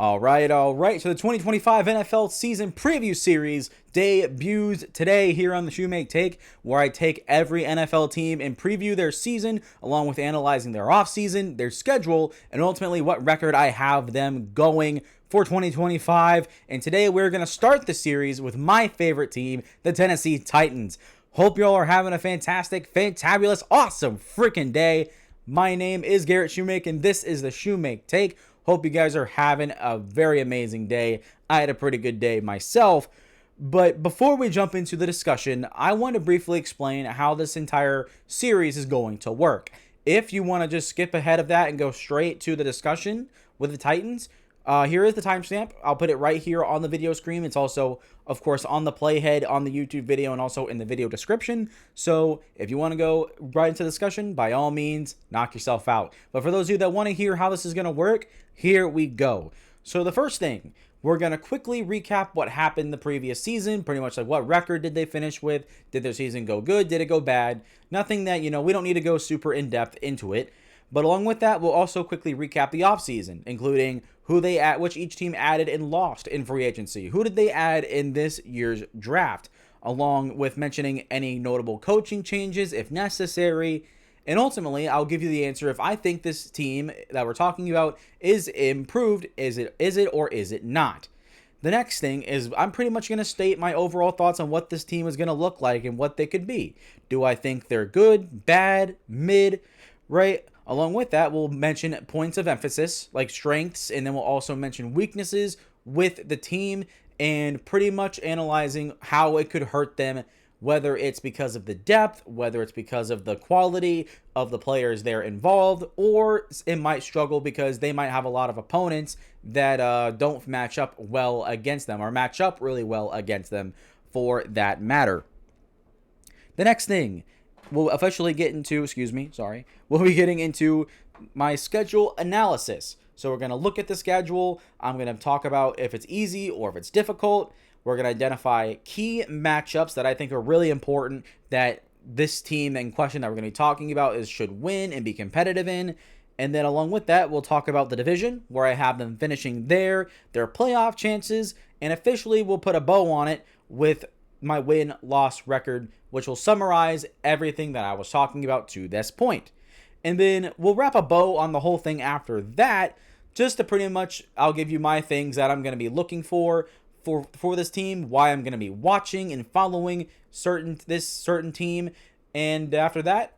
All right, all right. So the 2025 NFL season preview series debuts today here on the Shoemake Take, where I take every NFL team and preview their season, along with analyzing their offseason, their schedule, and ultimately what record I have them going for 2025. And today we're going to start the series with my favorite team, the Tennessee Titans. Hope y'all are having a fantastic, fantabulous, awesome freaking day. My name is Garrett Shoemake, and this is the Shoemake Take. Hope you guys are having a very amazing day. I had a pretty good day myself. But before we jump into the discussion, I want to briefly explain how this entire series is going to work. If you want to just skip ahead of that and go straight to the discussion with the Titans, here is the timestamp. I'll put it right here on the video screen. It's also, of course, on the playhead on the YouTube video and also in the video description. So if you want to go right into the discussion, by all means, knock yourself out. But for those of you that want to hear how this is going to work, here we go. So the first thing, we're going to quickly recap what happened the previous season, pretty much like what record did they finish with? Did their season go good? Did it go bad? Nothing that, we don't need to go super in-depth into it. But along with that, we'll also quickly recap the offseason, including which each team added and lost in free agency. Who did they add in this year's draft? Along with mentioning any notable coaching changes if necessary. And ultimately, I'll give you the answer if I think this team that we're talking about is improved. Is it or is it not? The next thing is I'm pretty much going to state my overall thoughts on what this team is going to look like and what they could be. Do I think they're good, bad, mid, right? Along with that, we'll mention points of emphasis, like strengths, and then we'll also mention weaknesses with the team and pretty much analyzing how it could hurt them, whether it's because of the depth, whether it's because of the quality of the players they're involved, or it might struggle because they might have a lot of opponents that don't match up well against them or match up really well against them for that matter. The next thing we'll officially get into, we'll be getting into my schedule analysis. So we're going to look at the schedule. I'm going to talk about if it's easy or if it's difficult. We're going to identify key matchups that I think are really important that this team in question that we're going to be talking about should win and be competitive in. And then along with that, we'll talk about the division, where I have them finishing their playoff chances, and officially we'll put a bow on it with my win-loss record, which will summarize everything that I was talking about to this point. And then we'll wrap a bow on the whole thing after that, just to pretty much, I'll give you my things that I'm going to be looking for this team, why I'm going to be watching and following this certain team. And after that,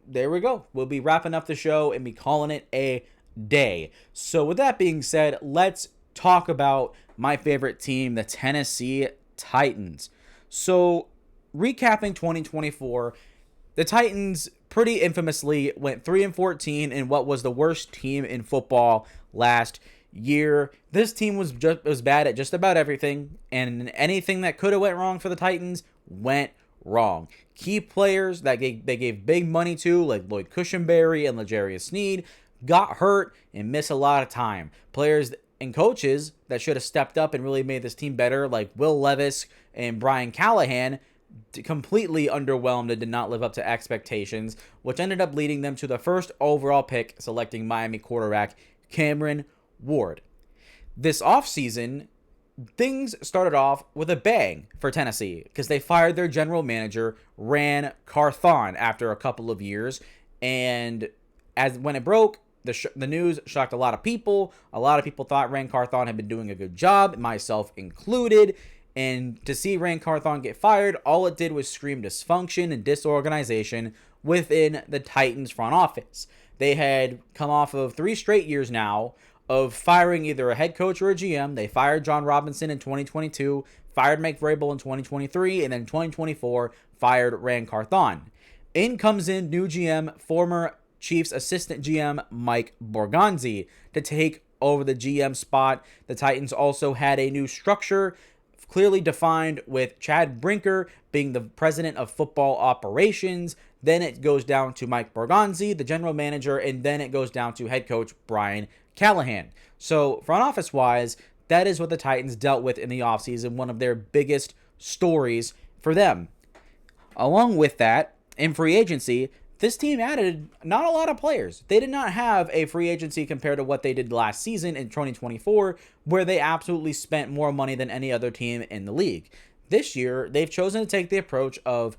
there we go. We'll be wrapping up the show and be calling it a day. So with that being said, let's talk about my favorite team, the Tennessee Titans. So recapping 2024, the Titans pretty infamously went 3-14 in what was the worst team in football last year. This team was bad at just about everything, and anything that could have went wrong for the Titans went wrong. Key players that they gave big money to, like Lloyd Cushenberry and L'Jarius Sneed, got hurt and missed a lot of time. Players and coaches that should have stepped up and really made this team better, like Will Levis and Brian Callahan, completely underwhelmed and did not live up to expectations, which ended up leading them to the first overall pick, selecting Miami quarterback Cameron Ward. This offseason, things started off with a bang for Tennessee because they fired their general manager, Ran Carthon, after a couple of years. And when it broke, the news shocked a lot of people. A lot of people thought Ran Carthon had been doing a good job, myself included. And to see Ran Carthon get fired, all it did was scream dysfunction and disorganization within the Titans front office. They had come off of 3 straight years now of firing either a head coach or a GM. They fired John Robinson in 2022, fired Mike Vrabel in 2023, and then 2024 fired Ran Carthon. In comes in new GM, former Chiefs assistant GM Mike Borgonzi, to take over the GM spot. The Titans also had a new structure clearly defined, with Chad Brinker being the president of football operations. Then it goes down to Mike Borgonzi, the general manager, and then it goes down to head coach Brian Callahan. So front office wise, that is what the Titans dealt with in the offseason, one of their biggest stories for them. Along with that, in free agency, this team added not a lot of players. They did not have a free agency compared to what they did last season in 2024, where they absolutely spent more money than any other team in the league. This year, they've chosen to take the approach of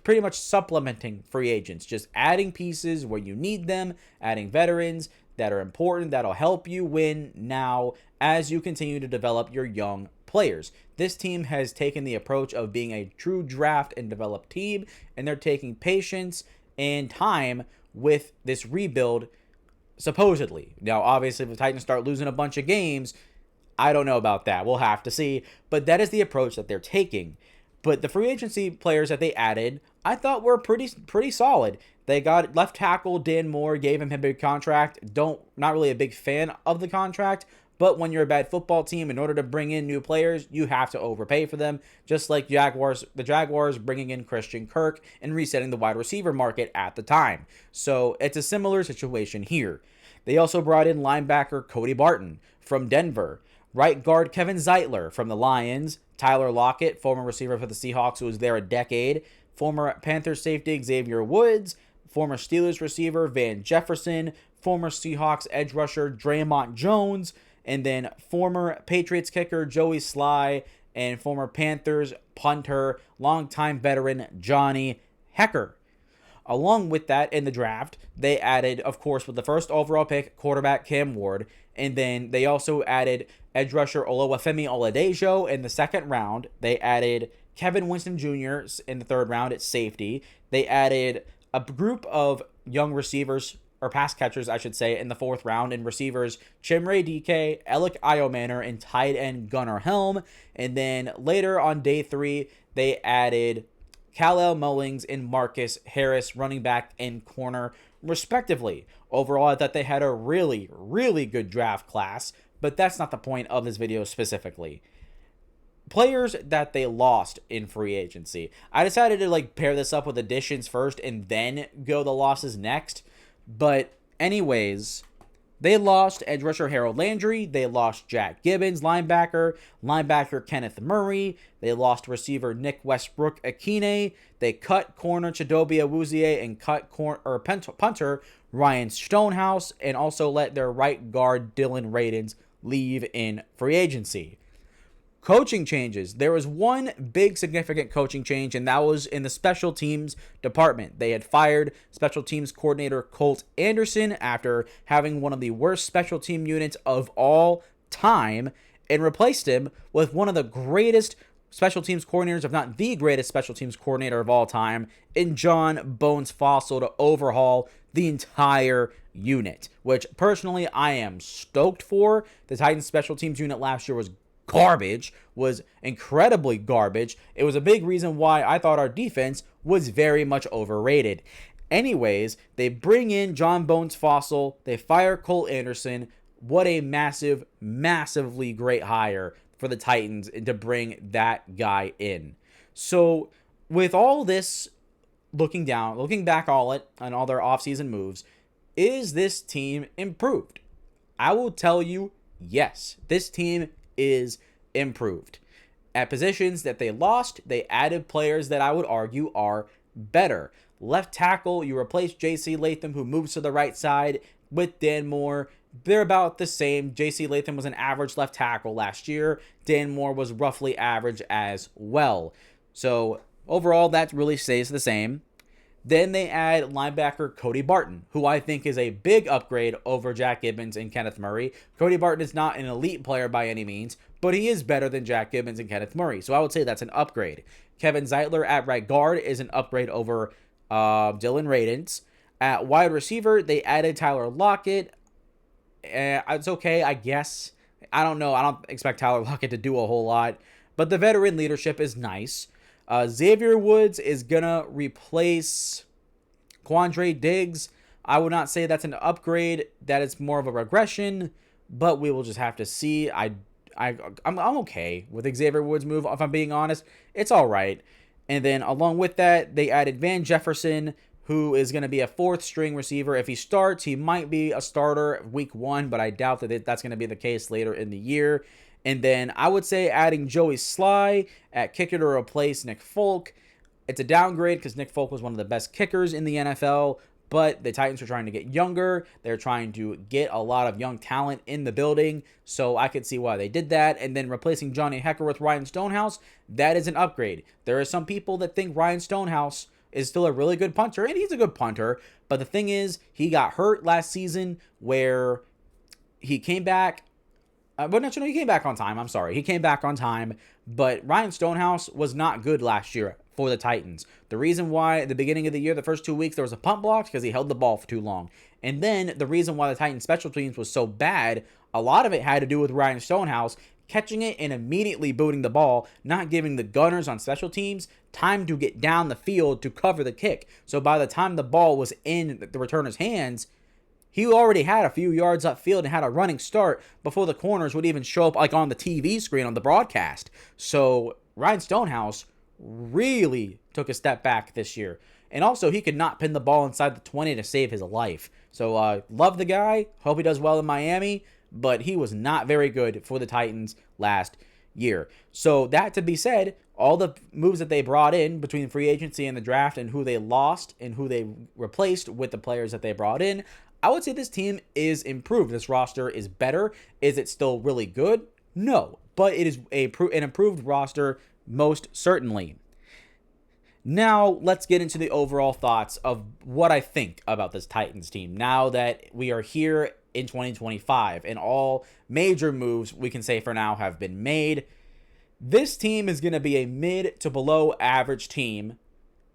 pretty much supplementing free agents, just adding pieces where you need them, adding veterans that are important, that'll help you win now as you continue to develop your young players. This team has taken the approach of being a true draft and develop team, and they're taking patience and time with this rebuild, supposedly. Now, obviously, if the Titans start losing a bunch of games, I don't know about that. We'll have to see. But that is the approach that they're taking. But the free agency players that they added, I thought were pretty solid. They got left tackle Dan Moore, gave him a big contract. Not really a big fan of the contract, but when you're a bad football team, in order to bring in new players, you have to overpay for them. Just like the Jaguars bringing in Christian Kirk and resetting the wide receiver market at the time. So it's a similar situation here. They also brought in linebacker Cody Barton from Denver, right guard Kevin Zeitler from the Lions, Tyler Lockett, former receiver for the Seahawks who was there a decade, former Panthers safety Xavier Woods, former Steelers receiver Van Jefferson, former Seahawks edge rusher Draymond Jones, and then former Patriots kicker Joey Sly, and former Panthers punter, longtime veteran Johnny Hekker. Along with that, in the draft, they added, of course, with the first overall pick, quarterback Cam Ward, and then they also added edge rusher Oluwafemi Oladejo in the second round. They added Kevin Winston Jr. in the third round at safety. They added a group of young receivers, or pass catchers, I should say, in the fourth round, and receivers Chimere Dike, Alec Iomanner, and tight end Gunnar Helm. And then later on day 3, they added Kal-El Mullings and Marcus Harris, running back and corner, respectively. Overall, I thought they had a really, really good draft class, but that's not the point of this video specifically. Players that they lost in free agency. I decided to pair this up with additions first and then go the losses next. But anyways, they lost edge rusher Harold Landry. They lost Jack Gibbons, linebacker Kenneth Murray. They lost receiver Nick Westbrook Akine. They cut corner Chidobe Awuzie and cut punter Ryan Stonehouse, and also let their right guard Dylan Radins leave in free agency. Coaching changes. There was one big significant coaching change, and that was in the special teams department. They had fired special teams coordinator Colt Anderson after having one of the worst special team units of all time, and replaced him with one of the greatest special teams coordinators, if not the greatest special teams coordinator of all time, in John Bones Fossil, to overhaul the entire unit, which personally I am stoked for. The Titans special teams unit last year was garbage, was incredibly garbage. It was a big reason why I thought our defense was very much overrated. Anyways, they bring in John Bones Fossil, they fire Cole Anderson. What a massively great hire for the Titans to bring that guy in. So with all this, looking back on all their offseason moves, is this team improved? I will tell you, yes, this team is improved. At positions that they lost, they added players that I would argue are better. Left tackle, you replace J.C. Latham, who moves to the right side, with Dan Moore. They're about the same. J.C. Latham was an average left tackle last year. Dan Moore was roughly average as well. So overall, that really stays the same. Then they add linebacker Cody Barton, who I think is a big upgrade over Jack Gibbons and Kenneth Murray. Cody Barton is not an elite player by any means, but he is better than Jack Gibbons and Kenneth Murray. So I would say that's an upgrade. Kevin Zeitler at right guard is an upgrade over Dylan Radins. At wide receiver, they added Tyler Lockett. It's okay, I guess. I don't know. I don't expect Tyler Lockett to do a whole lot, but the veteran leadership is nice. Xavier Woods is going to replace Quandre Diggs. I would not say that's an upgrade. That is more of a regression, but we will just have to see. I'm okay with Xavier Woods' move, if I'm being honest. It's all right. And then along with that, they added Van Jefferson, who is going to be a fourth string receiver. If he starts, he might be a starter week 1, but I doubt that that's going to be the case later in the year. And then I would say adding Joey Sly at kicker to replace Nick Folk. It's a downgrade because Nick Folk was one of the best kickers in the NFL, but the Titans are trying to get younger. They're trying to get a lot of young talent in the building, so I could see why they did that. And then replacing Johnny Hekker with Ryan Stonehouse, that is an upgrade. There are some people that think Ryan Stonehouse is still a really good punter, and he's a good punter, but the thing is, he got hurt last season where he came back. He came back on time. I'm sorry. He came back on time, but Ryan Stonehouse was not good last year for the Titans. The reason why at the beginning of the year, the first 2 weeks, there was a punt block because he held the ball for too long. And then the reason why the Titans special teams was so bad, a lot of it had to do with Ryan Stonehouse catching it and immediately booting the ball, not giving the gunners on special teams time to get down the field to cover the kick. So by the time the ball was in the returner's hands, he already had a few yards upfield and had a running start before the corners would even show up like on the TV screen on the broadcast. So Ryan Stonehouse really took a step back this year. And also, he could not pin the ball inside the 20 to save his life. So love the guy. Hope he does well in Miami. But he was not very good for the Titans last year. So that to be said, all the moves that they brought in between free agency and the draft and who they lost and who they replaced with the players that they brought in, I would say this team is improved. This roster is better. Is it still really good? No, but it is an improved roster most certainly. Now, let's get into the overall thoughts of what I think about this Titans team now that we are here in 2025 and all major moves we can say for now have been made. This team is going to be a mid to below average team,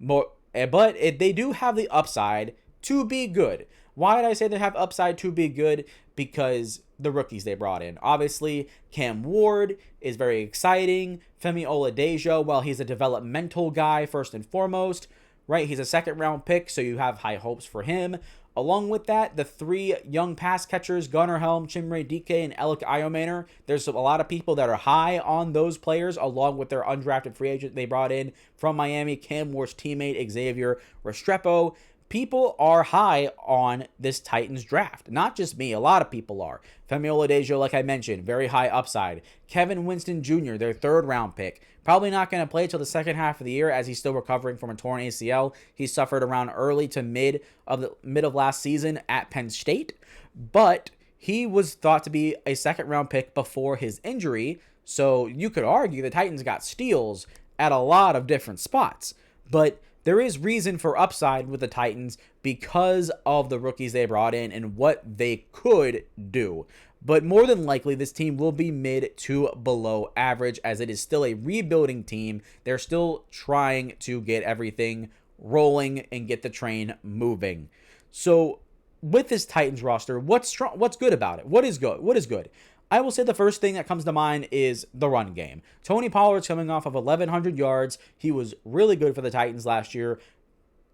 but they do have the upside to be good. Why did I say they have upside to be good? Because the rookies they brought in. Obviously, Cam Ward is very exciting. Femi Oladejo, well, he's a developmental guy first and foremost, right? He's a second-round pick, so you have high hopes for him. Along with that, the three young pass catchers, Gunnar Helm, Chimere Dike, and Alec Iomaner. There's a lot of people that are high on those players, along with their undrafted free agent they brought in from Miami, Cam Ward's teammate, Xavier Restrepo. People are high on this Titans draft. Not just me, a lot of people are. Femi Oladejo, like I mentioned, very high upside. Kevin Winston Jr., their third-round pick. Probably not going to play till the second half of the year as he's still recovering from a torn ACL. He suffered around early to mid of last season at Penn State. But he was thought to be a second-round pick before his injury. So you could argue the Titans got steals at a lot of different spots. But there is reason for upside with the Titans because of the rookies they brought in and what they could do. But more than likely, this team will be mid to below average as it is still a rebuilding team. They're still trying to get everything rolling and get the train moving. So with this Titans roster, what's good about it? What is good? I will say the first thing that comes to mind is the run game. Tony Pollard's coming off of 1,100 yards. He was really good for the Titans last year.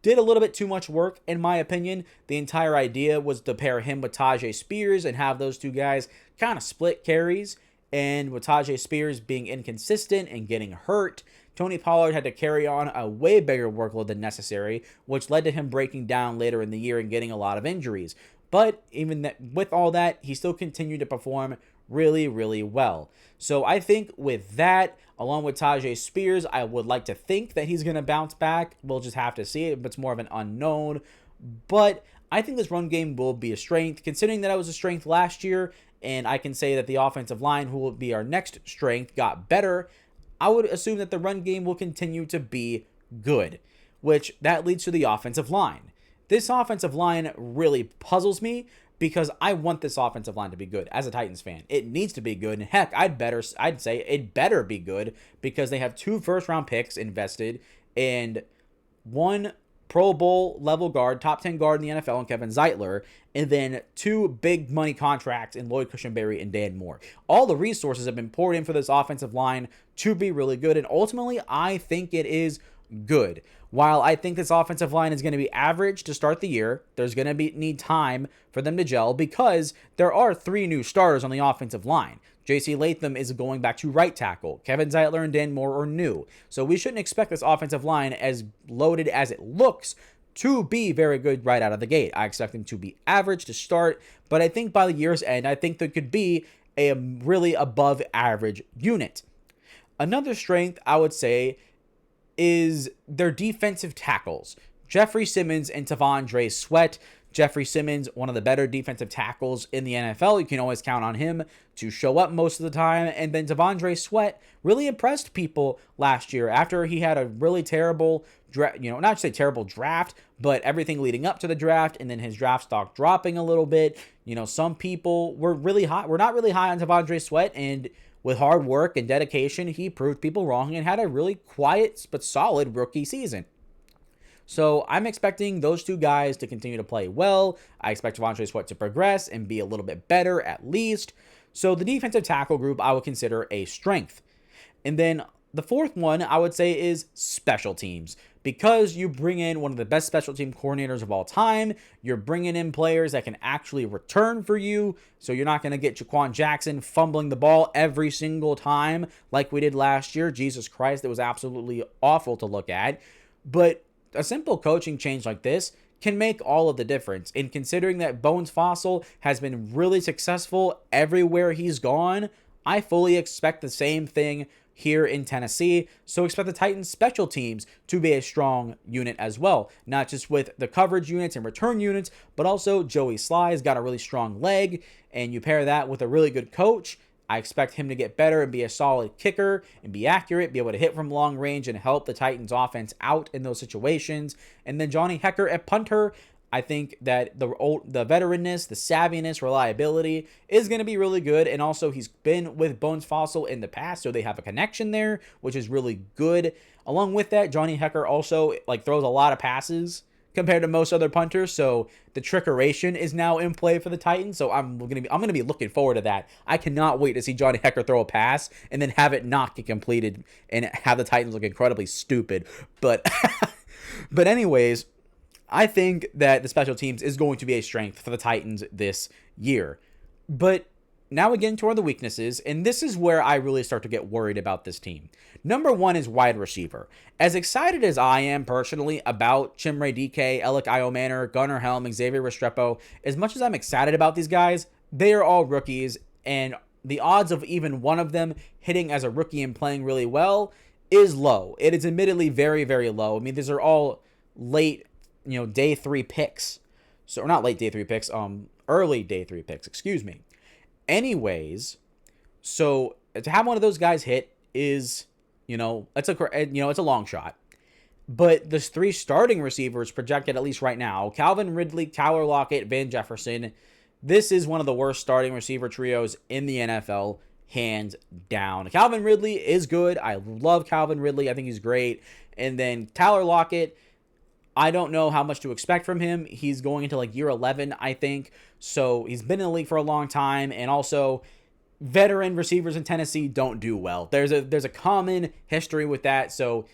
Did a little bit too much work, in my opinion. The entire idea was to pair him with Tajay Spears and have those two guys kind of split carries. And with Tajay Spears being inconsistent and getting hurt, Tony Pollard had to carry on a way bigger workload than necessary, which led to him breaking down later in the year and getting a lot of injuries. But even with all that, he still continued to perform really, really well. So I think with that, along with Tajay Spears, I would like to think that he's going to bounce back. We'll just have to see it. It's more of an unknown. But I think this run game will be a strength, considering that it was a strength last year, and I can say that the offensive line, who will be our next strength, got better. I would assume that the run game will continue to be good, which that leads to the offensive line. This offensive line really puzzles me because I want this offensive line to be good as a Titans fan. It needs to be good. And heck, I'd say it better be good because they have 2 first-round picks invested and 1 Pro Bowl level guard, top 10 guard in the NFL, in Kevin Zeitler, and then 2 big money contracts in Lloyd Cushenberry and Dan Moore. All the resources have been poured in for this offensive line to be really good, and ultimately, I think it is good. While I think this offensive line is going to be average to start the year, there's going to need time for them to gel because there are 3 new starters on the offensive line. J.C. Latham is going back to right tackle. Kevin Zeitler and Dan Moore are new. So we shouldn't expect this offensive line, as loaded as it looks, to be very good right out of the gate. I expect them to be average to start, but I think by the year's end, I think there could be a really above average unit. Another strength, I would say, is their defensive tackles. Jeffrey Simmons and T'Vondre Sweat. Jeffrey Simmons, one of the better defensive tackles in the NFL. You can always count on him to show up most of the time. And then T'Vondre Sweat really impressed people last year after he had a really terrible not to say terrible draft, but everything leading up to the draft and then his draft stock dropping a little bit. Some people were not really high on T'Vondre Sweat, and with hard work and dedication, he proved people wrong and had a really quiet but solid rookie season. So I'm expecting those two guys to continue to play well. I expect T'Vondre Sweat to progress and be a little bit better at least. So the defensive tackle group I would consider a strength. And then the fourth one I would say is special teams. Because you bring in one of the best special team coordinators of all time, you're bringing in players that can actually return for you. So you're not going to get Jaquan Jackson fumbling the ball every single time like we did last year. Jesus Christ, it was absolutely awful to look at. But a simple coaching change like this can make all of the difference. And considering that Bones Fossil has been really successful everywhere he's gone, I fully expect the same thing here in Tennessee. So expect the Titans special teams to be a strong unit as well. Not just with the coverage units and return units, but also Joey Sly's got a really strong leg, and you pair that with a really good coach. I expect him to get better and be a solid kicker and be accurate, be able to hit from long range and help the Titans offense out in those situations. And then Johnny Hekker at punter, I think that the veteranness, the savviness, reliability is going to be really good. And also he's been with Bones Fossil in the past, so they have a connection there, which is really good. Along with that, Johnny Hekker also throws a lot of passes compared to most other punters, so the trickeration is now in play for the Titans. So I'm gonna be looking forward to that. I cannot wait to see Johnny Hekker throw a pass and then have it not get completed and have the Titans look incredibly stupid. But anyways, I think that the special teams is going to be a strength for the Titans this year. But now again toward the weaknesses, and this is where I really start to get worried about this team. Number one is wide receiver. As excited as I am personally about Chimere Dike, Alec Iomanor, Gunnar Helm, Xavier Restrepo, as much as I'm excited about these guys, they are all rookies, and the odds of even one of them hitting as a rookie and playing really well is low. It is admittedly very, very low. I mean, these are all late, day 3 picks. So, or not late day 3 picks, early day 3 picks, excuse me. Anyways, so to have one of those guys hit is, it's a long shot. But the 3 starting receivers projected, at least right now, Calvin Ridley, Tyler Lockett, Van Jefferson, this is one of the worst starting receiver trios in the NFL, hands down. Calvin Ridley is good. I love Calvin Ridley. I think he's great. And then Tyler Lockett, I don't know how much to expect from him. He's going into year 11, I think. So he's been in the league for a long time. And also, veteran receivers in Tennessee don't do well. There's a common history with that. So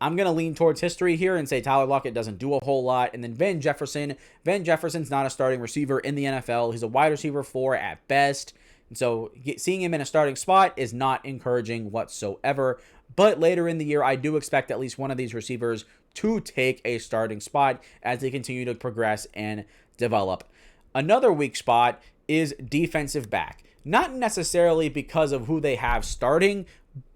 I'm going to lean towards history here and say Tyler Lockett doesn't do a whole lot. And then Van Jefferson's not a starting receiver in the NFL. He's a wide receiver 4 at best. And so seeing him in a starting spot is not encouraging whatsoever. But later in the year, I do expect at least one of these receivers to take a starting spot as they continue to progress and develop. Another weak spot is defensive back. Not necessarily because of who they have starting,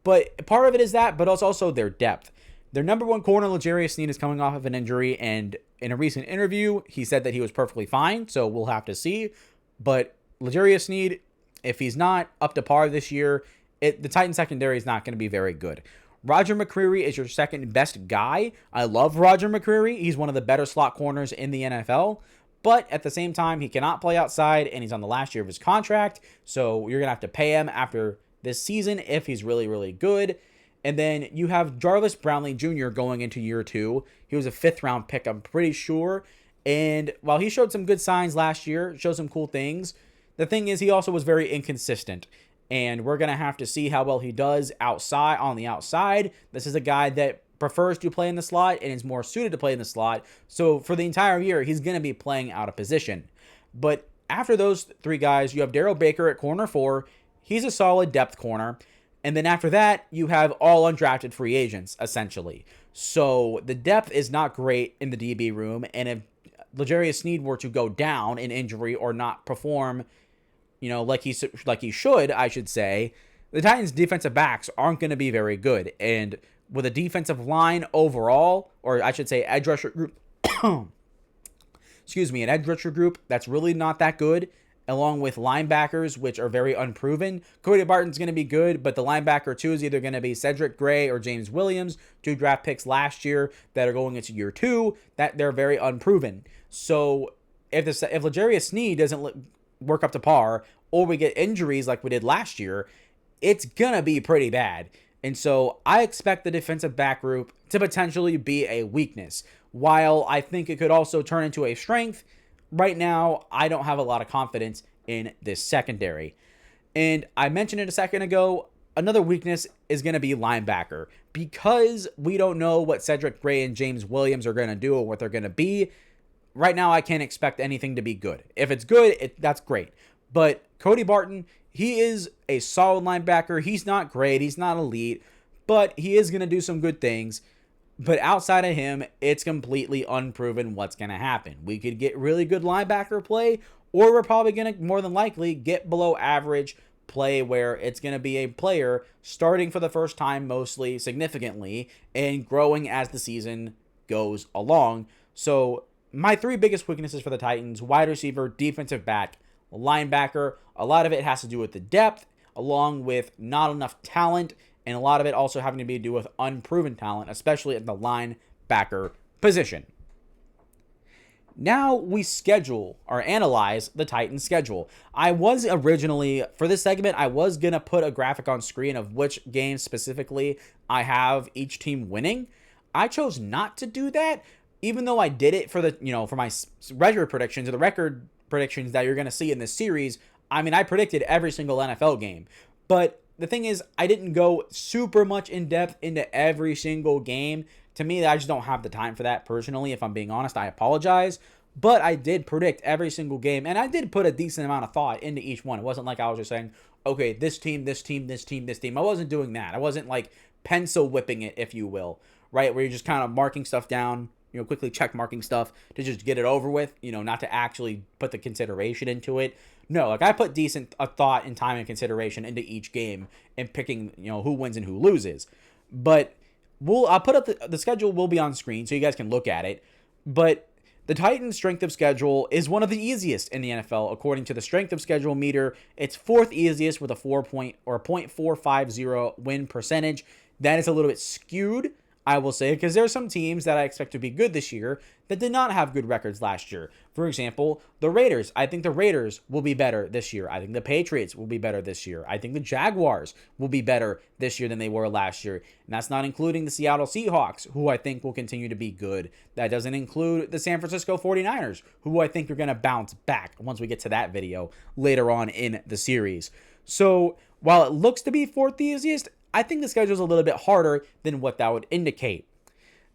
but part of it is that, but also their depth. Their number one corner, L'Jarius Sneed, is coming off of an injury, and in a recent interview, he said that he was perfectly fine, so we'll have to see. But L'Jarius Sneed, if he's not up to par this year, the Titan secondary is not going to be very good. Roger McCreary is your second best guy. I love Roger McCreary. He's one of the better slot corners in the NFL. But at the same time, he cannot play outside, and he's on the last year of his contract. So you're going to have to pay him after this season if he's really, really good. And then you have Jarvis Brownlee Jr. going into year 2. He was a 5th-round pick, I'm pretty sure. And while he showed some good signs last year, showed some cool things, the thing is he also was very inconsistent. And we're going to have to see how well he does on the outside. This is a guy that prefers to play in the slot and is more suited to play in the slot. So for the entire year, he's going to be playing out of position. But after those 3 guys, you have Darrell Baker at corner 4. He's a solid depth corner. And then after that, you have all undrafted free agents, essentially. So the depth is not great in the DB room. And if L'Jarius Sneed were to go down in injury or not perform, like he should, I should say, the Titans' defensive backs aren't going to be very good. And with a defensive line overall, or I should say edge rusher group, excuse me, an edge rusher group that's really not that good, along with linebackers, which are very unproven. Cody Barton's going to be good, but the linebacker two is either going to be Cedric Gray or James Williams, 2 draft picks last year that are going into year 2, that they're very unproven. So if L'Jarius Sneed doesn't work up to par, or we get injuries like we did last year, it's going to be pretty bad. And so I expect the defensive back group to potentially be a weakness. While I think it could also turn into a strength, right now I don't have a lot of confidence in this secondary. And I mentioned it a second ago, another weakness is going to be linebacker. Because we don't know what Cedric Gray and James Williams are going to do or what they're going to be, right now I can't expect anything to be good. If it's good, that's great. But Cody Barton, he is a solid linebacker. He's not great. He's not elite. But he is going to do some good things. But outside of him, it's completely unproven what's going to happen. We could get really good linebacker play, or we're probably going to, more than likely, get below average play where it's going to be a player starting for the first time mostly significantly and growing as the season goes along. So my 3 biggest weaknesses for the Titans: wide receiver, defensive back, linebacker. A lot of it has to do with the depth, along with not enough talent, and a lot of it also having to be to do with unproven talent, especially at the linebacker position. Now we schedule or analyze the Titans' schedule. I was originally, for this segment, I was going to put a graphic on screen of which games specifically I have each team winning. I chose not to do that, even though I did it for the, for my record predictions or the record predictions that you're going to see in this series. I mean, I predicted every single NFL game, but the thing is, I didn't go super much in depth into every single game. To me, I just don't have the time for that personally. If I'm being honest, I apologize. But I did predict every single game, and I did put a decent amount of thought into each one. It wasn't like I was just saying, okay, this team, this team, this team, this team. I wasn't doing that. I wasn't like pencil whipping it, if you will, right? Where you're just kind of marking stuff down, quickly check marking stuff to just get it over with, not to actually put the consideration into it. No, like I put decent thought and time and consideration into each game and picking, who wins and who loses. But I'll put up the schedule will be on screen so you guys can look at it. But the Titans' strength of schedule is one of the easiest in the NFL. According to the strength of schedule meter, it's 4th easiest with a 0.450 win percentage. That is a little bit skewed, I will say, because there are some teams that I expect to be good this year that did not have good records last year. For example, the Raiders. I think the Raiders will be better this year. I think the Patriots will be better this year. I think the Jaguars will be better this year than they were last year. And that's not including the Seattle Seahawks, who I think will continue to be good. That doesn't include the San Francisco 49ers, who I think are going to bounce back once we get to that video later on in the series. So while it looks to be 4th easiest, I think the schedule is a little bit harder than what that would indicate.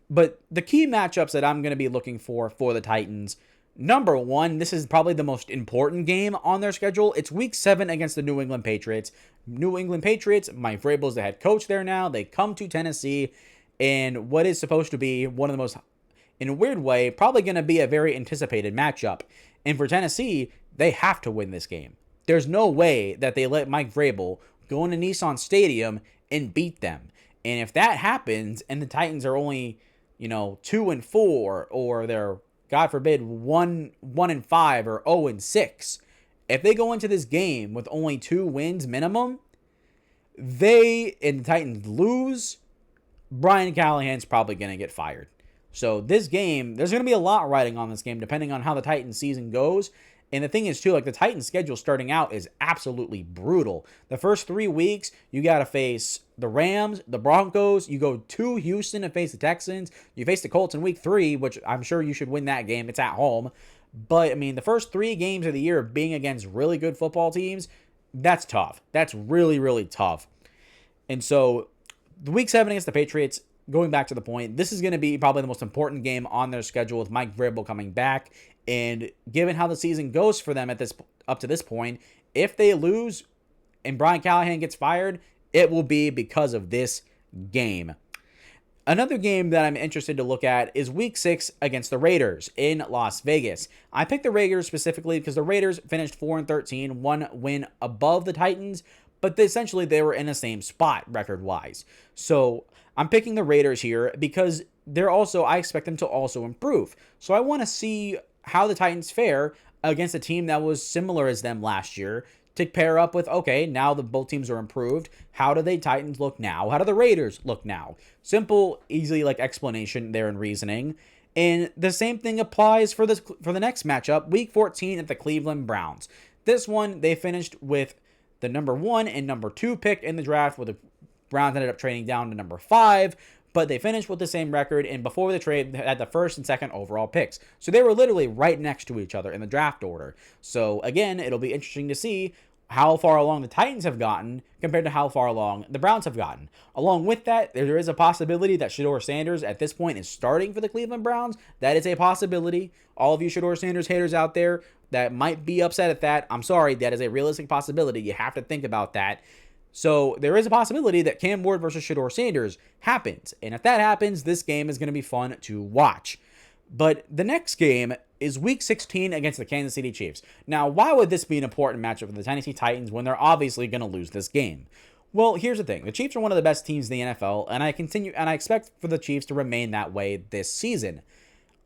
But the key matchups that I'm going to be looking for the Titans, number 1, this is probably the most important game on their schedule. It's Week 7 against the New England Patriots. New England Patriots, Mike Vrabel is the head coach there now. They come to Tennessee, and what is supposed to be one of the most, in a weird way, probably going to be a very anticipated matchup. And for Tennessee, they have to win this game. There's no way that they let Mike Vrabel go into Nissan Stadium and beat them. And if that happens and the Titans are only, 2-4, or they're, God forbid, 1-5 or 0-6, if they go into this game with only 2 wins minimum, and the Titans lose, Brian Callahan's probably going to get fired. So this game, there's going to be a lot riding on this game depending on how the Titans season goes. And the thing is, too, like the Titans' schedule starting out is absolutely brutal. The first 3 weeks, you got to face the Rams, the Broncos. You go to Houston and face the Texans. You face the Colts in week 3, which I'm sure you should win that game. It's at home. But, I mean, the first 3 games of the year being against really good football teams, that's tough. That's really, really tough. And so, the week 7 against the Patriots, going back to the point, this is going to be probably the most important game on their schedule with Mike Vrabel coming back. And given how the season goes for them up to this point, if they lose and Brian Callahan gets fired, it will be because of this game. Another game that I'm interested to look at is Week 6 against the Raiders in Las Vegas. I picked the Raiders specifically because the Raiders finished 4-13, 1 win above the Titans, but essentially they were in the same spot record-wise. So I'm picking the Raiders here because I expect them to also improve. So I want to see how the Titans fare against a team that was similar as them last year to pair up with, okay, now the both teams are improved. How do the Titans look now? How do the Raiders look now? Simple, easy explanation there and reasoning. And the same thing applies for the next matchup, Week 14 at the Cleveland Browns. This one, they finished with the number 1 and number 2 pick in the draft, where the Browns ended up trading down to number 5, but they finished with the same record, and before the trade, they had the first and second overall picks. So they were literally right next to each other in the draft order. So again, it'll be interesting to see how far along the Titans have gotten compared to how far along the Browns have gotten. Along with that, there is a possibility that Shedeur Sanders at this point is starting for the Cleveland Browns. That is a possibility. All of you Shedeur Sanders haters out there that might be upset at that, I'm sorry, that is a realistic possibility. You have to think about that. So there is a possibility that Cam Ward versus Shedeur Sanders happens. And if that happens, this game is going to be fun to watch. But the next game is Week 16 against the Kansas City Chiefs. Now, why would this be an important matchup for the Tennessee Titans when they're obviously going to lose this game? Well, here's the thing. The Chiefs are one of the best teams in the NFL, and I expect for the Chiefs to remain that way this season.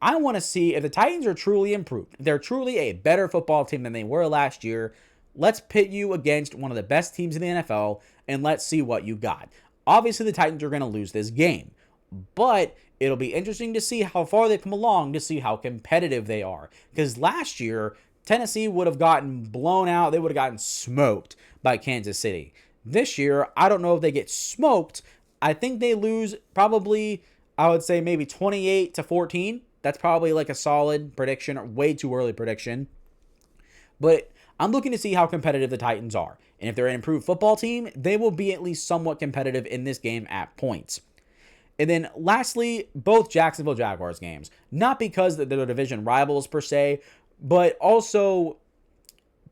I want to see if the Titans are truly improved. If they're truly a better football team than they were last year. Let's pit you against one of the best teams in the NFL, and let's see what you got. Obviously, the Titans are going to lose this game, but it'll be interesting to see how far they've come along, to see how competitive they are. Because last year, Tennessee would have gotten blown out. They would have gotten smoked by Kansas City. This year, I don't know if they get smoked. I think they lose probably, I would say maybe 28-14. That's probably a solid prediction, or way too early prediction. But I'm looking to see how competitive the Titans are. And if they're an improved football team, they will be at least somewhat competitive in this game at points. And then lastly, both Jacksonville Jaguars games. Not because they're division rivals per se, but also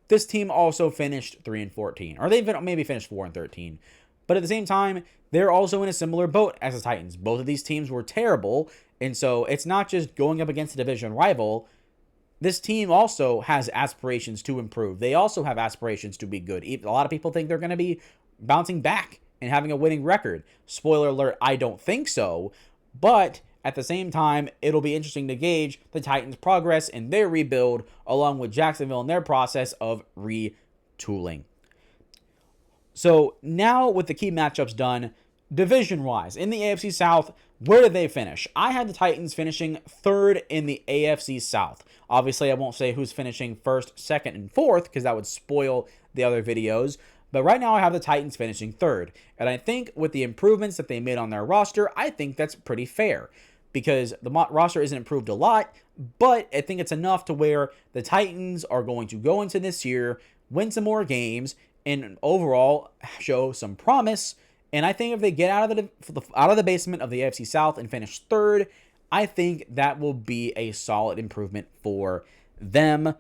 this team also finished 3-14. Or they maybe finished 4-13. But at the same time, they're also in a similar boat as the Titans. Both of these teams were terrible. And so it's not just going up against a division rival. This team also has aspirations to improve. They also have aspirations to be good. A lot of people think they're going to be bouncing back and having a winning record. Spoiler alert, I don't think so. But at the same time, it'll be interesting to gauge the Titans' progress in their rebuild, along with Jacksonville in their process of retooling. So now with the key matchups done, division-wise, in the AFC South, where did they finish? I had the Titans finishing third in the AFC South. Obviously, I won't say who's finishing first, second, and fourth, because that would spoil the other videos. But right now, I have the Titans finishing third. And I think with the improvements that they made on their roster, I think that's pretty fair. Because the roster isn't improved a lot, but I think it's enough to where the Titans are going to go into this year, win some more games, and overall show some promise. And I think if they get out of the basement of the AFC South and finish third, I think that will be a solid improvement for them.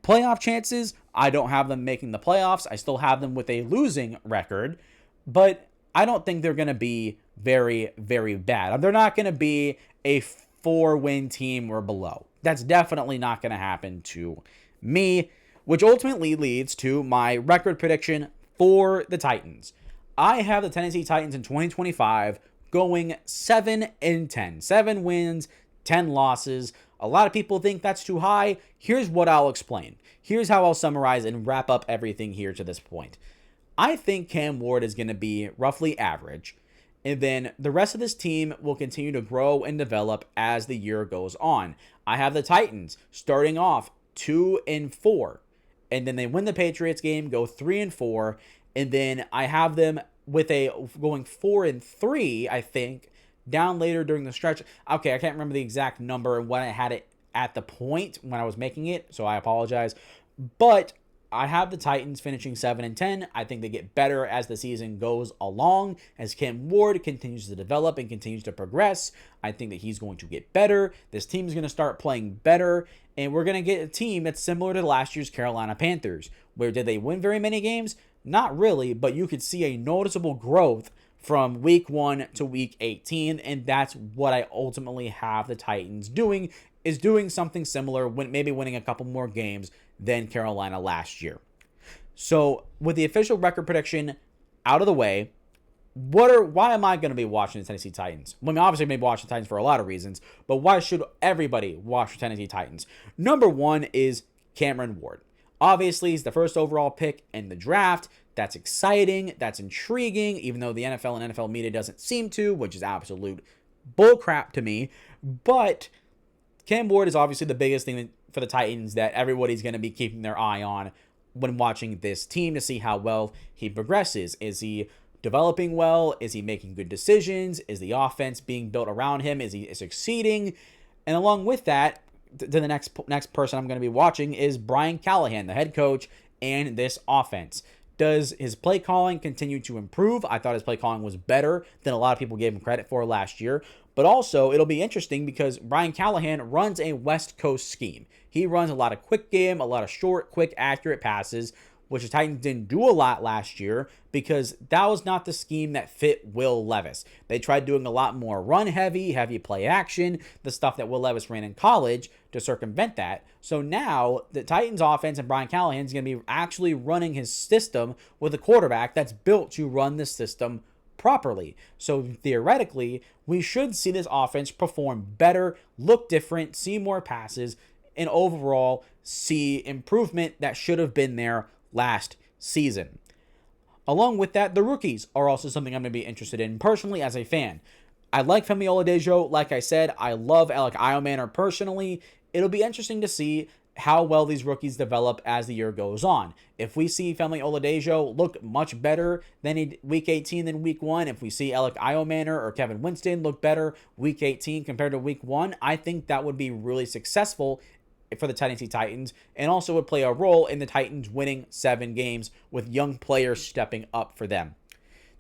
Playoff chances, I don't have them making the playoffs. I still have them with a losing record, but I don't think they're going to be very, very bad. They're not going to be a 4-win team or below. That's definitely not going to happen to me, which ultimately leads to my record prediction for the Titans. I have the Tennessee Titans in 2025 going 7-10. 7 wins, 10 losses. A lot of people think that's too high. Here's what I'll explain. Here's how I'll summarize and wrap up everything here to this point. I think Cam Ward is going to be roughly average, and then the rest of this team will continue to grow and develop as the year goes on. I have the Titans starting off 2-4, and then they win the Patriots game, go 3-4, and then I have them with going 4-3, I think, down later during the stretch. Okay, I can't remember the exact number when I had it at the point when I was making it, so I apologize. But I have the Titans finishing 7-10. I think they get better as the season goes along, as Cam Ward continues to develop and continues to progress. I think that he's going to get better. This team is going to start playing better, and we're going to get a team that's similar to last year's Carolina Panthers, where did they win very many games? Not really, but you could see a noticeable growth from week 1 to week 18, and that's what I ultimately have the Titans doing, is doing something similar, maybe winning a couple more games than Carolina last year. So with the official record prediction out of the way, why am I going to be watching the Tennessee Titans? Well, I mean, obviously, maybe watch the Titans for a lot of reasons, but why should everybody watch the Tennessee Titans? Number one is Cameron Ward. Obviously, he's the first overall pick in the draft. That's exciting. That's intriguing, even though the NFL and NFL media doesn't seem to, which is absolute bullcrap to me. But Cam Ward is obviously the biggest thing for the Titans that everybody's going to be keeping their eye on when watching this team to see how well he progresses. Is he developing well? Is he making good decisions? Is the offense being built around him? Is he succeeding? And along with that, the next person I'm going to be watching is Brian Callahan, the head coach, and this offense. Does his play calling continue to improve? I thought his play calling was better than a lot of people gave him credit for last year. But also, it'll be interesting because Brian Callahan runs a West Coast scheme. He runs a lot of quick game, a lot of short, quick, accurate passes, which the Titans didn't do a lot last year because that was not the scheme that fit Will Levis. They tried doing a lot more run heavy play action, the stuff that Will Levis ran in college to circumvent that. So now the Titans offense and Brian Callahan is going to be actually running his system with a quarterback that's built to run the system properly. So theoretically, we should see this offense perform better, look different, see more passes, and overall see improvement that should have been there last season. Along with that, the rookies are also something I'm going to be interested in personally as a fan. I like Femi Oladejo. Like I said, I love Alec Iomanner personally. It'll be interesting to see how well these rookies develop as the year goes on. If we see Femi Oladejo look much better than week 18 than week 1, if we see Alec Iomanner or Kevin Winston look better week 18 compared to week 1, I think that would be really successful for the Tennessee Titans, and also would play a role in the Titans winning 7 games with young players stepping up for them.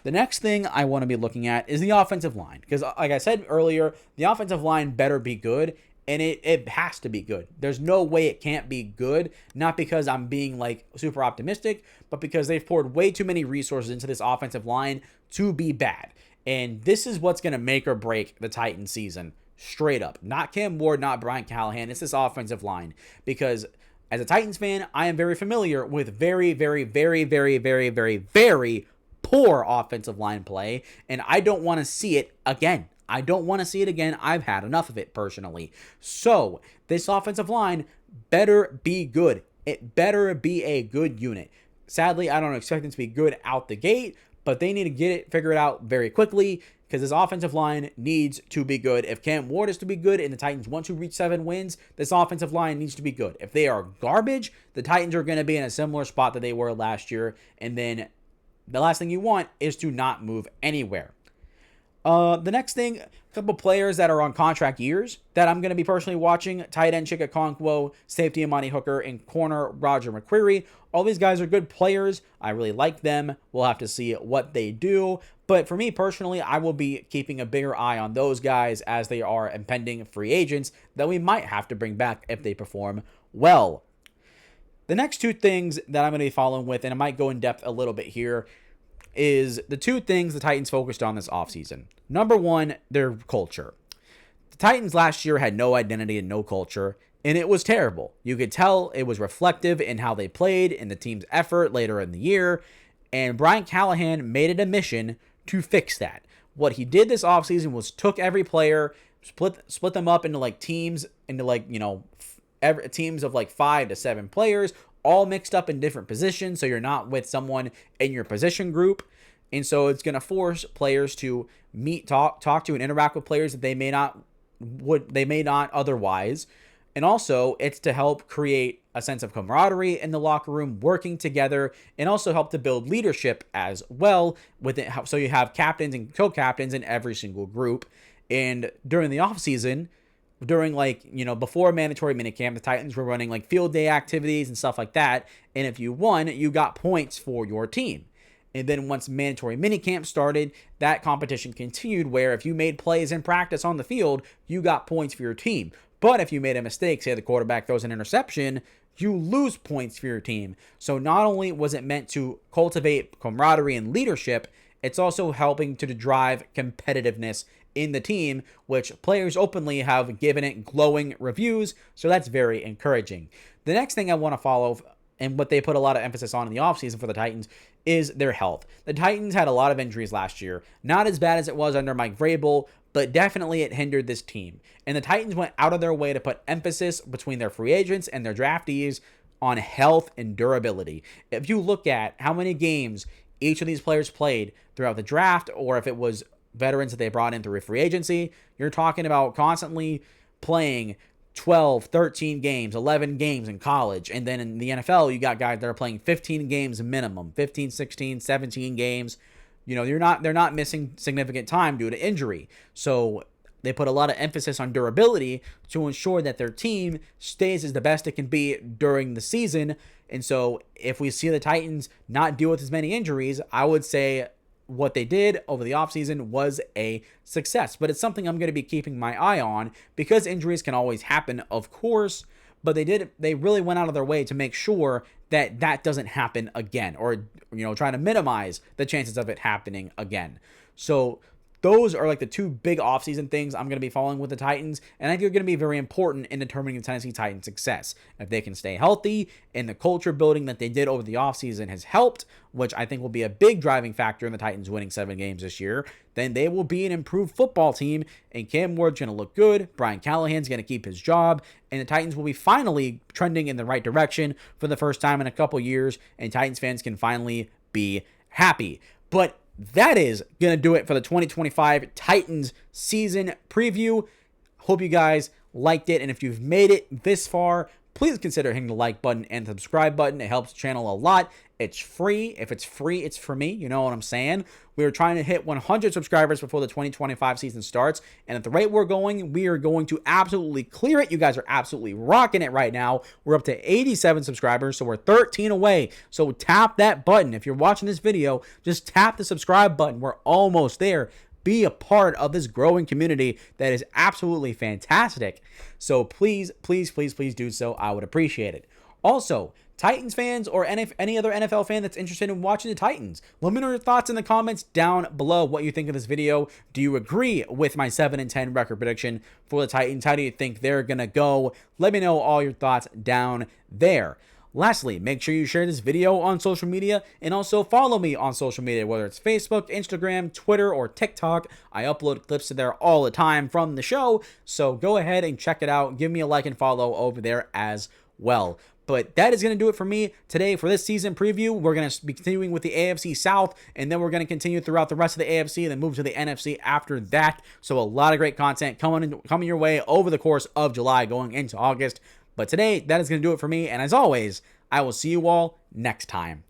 The next thing I want to be looking at is the offensive line, because like I said earlier, the offensive line better be good, and it has to be good. There's no way it can't be good, not because I'm being like super optimistic, but because they've poured way too many resources into this offensive line to be bad. And this is what's going to make or break the Titans season. Straight up. Not Cam Ward, not Brian Callahan. It's this offensive line. Because as a Titans fan, I am very familiar with very, very, very, very, very, very, very poor offensive line play. And I don't want to see it again. I don't want to see it again. I've had enough of it personally. So this offensive line better be good. It better be a good unit. Sadly, I don't expect them to be good out the gate, but they need to figure it out very quickly, because this offensive line needs to be good. If Cam Ward is to be good and the Titans want to reach 7 wins, this offensive line needs to be good. If they are garbage, the Titans are going to be in a similar spot that they were last year. And then the last thing you want is to not move anywhere. The next thing, a couple players that are on contract years that I'm going to be personally watching: tight end Chika Okonkwo, safety Amani Hooker, and corner Roger McQuarrie. All these guys are good players. I really like them. We'll have to see what they do. But for me personally, I will be keeping a bigger eye on those guys as they are impending free agents that we might have to bring back if they perform well. The next 2 things that I'm going to be following with, and I might go in depth a little bit here, is the 2 things the Titans focused on this offseason. Number 1, their culture. The Titans last year had no identity and no culture, and it was terrible. You could tell it was reflective in how they played, in the team's effort later in the year, and Brian Callahan made it a mission to fix that. What he did this offseason was took every player, split them up into teams, teams of 5 to 7 players, all mixed up in different positions, so you're not with someone in your position group. And so it's going to force players to talk to and interact with players that they may not otherwise. And also it's to help create a sense of camaraderie in the locker room, working together, and also help to build leadership as well with it. So you have captains and co-captains in every single group. And during the offseason, during before mandatory minicamp, the Titans were running field day activities and stuff like that. And if you won, you got points for your team. And then once mandatory minicamp started, that competition continued where if you made plays in practice on the field, you got points for your team. But if you made a mistake, say the quarterback throws an interception, you lose points for your team. So not only was it meant to cultivate camaraderie and leadership, it's also helping to drive competitiveness in the team, which players openly have given it glowing reviews. So that's very encouraging. The next thing I want to follow and what they put a lot of emphasis on in the offseason for the Titans is their health. The Titans had a lot of injuries last year. Not as bad as it was under Mike Vrabel, but definitely it hindered this team. And the Titans went out of their way to put emphasis between their free agents and their draftees on health and durability. If you look at how many games each of these players played throughout the draft, or if it was veterans that they brought in through free agency, you're talking about constantly playing 12, 13 games, 11 games in college. And then in the NFL, you got guys that are playing 15 games minimum, 15, 16, 17 games. You know, they're not missing significant time due to injury. So they put a lot of emphasis on durability to ensure that their team stays as the best it can be during the season. And so if we see the Titans not deal with as many injuries, I would say what they did over the offseason was a success. But it's something I'm going to be keeping my eye on because injuries can always happen, of course. But they really went out of their way to make sure that that doesn't happen again, or, you know, trying to minimize the chances of it happening again. So those are like the two big offseason things I'm going to be following with the Titans, and I think they're going to be very important in determining the Tennessee Titans' success. If they can stay healthy and the culture building that they did over the offseason has helped, which I think will be a big driving factor in the Titans winning 7 games this year, then they will be an improved football team, and Cam Ward's going to look good, Brian Callahan's going to keep his job, and the Titans will be finally trending in the right direction for the first time in a couple years, and Titans fans can finally be happy. But that is going to do it for the 2025 Titans season preview. Hope you guys liked it. And if you've made it this far, please consider hitting the like button and the subscribe button. It helps the channel a lot. It's free. If it's free, it's for me. You know what I'm saying? We are trying to hit 100 subscribers before the 2025 season starts. And at the rate we're going, we are going to absolutely clear it. You guys are absolutely rocking it right now. We're up to 87 subscribers, so we're 13 away. So tap that button. If you're watching this video, just tap the subscribe button. We're almost there. Be a part of this growing community that is absolutely fantastic. So please, please, please, please do so. I would appreciate it. Also, Titans fans or any other NFL fan that's interested in watching the Titans, let me know your thoughts in the comments down below what you think of this video. Do you agree with my 7-10 record prediction for the Titans? How do you think they're going to go? Let me know all your thoughts down there. Lastly, make sure you share this video on social media and also follow me on social media, whether it's Facebook, Instagram, Twitter, or TikTok. I upload clips to there all the time from the show, so go ahead and check it out. Give me a like and follow over there as well. But that is going to do it for me today for this season preview. We're going to be continuing with the AFC South, and then we're going to continue throughout the rest of the AFC and then move to the NFC after that. So a lot of great content coming your way over the course of July going into August. But today, that is going to do it for me. And as always, I will see you all next time.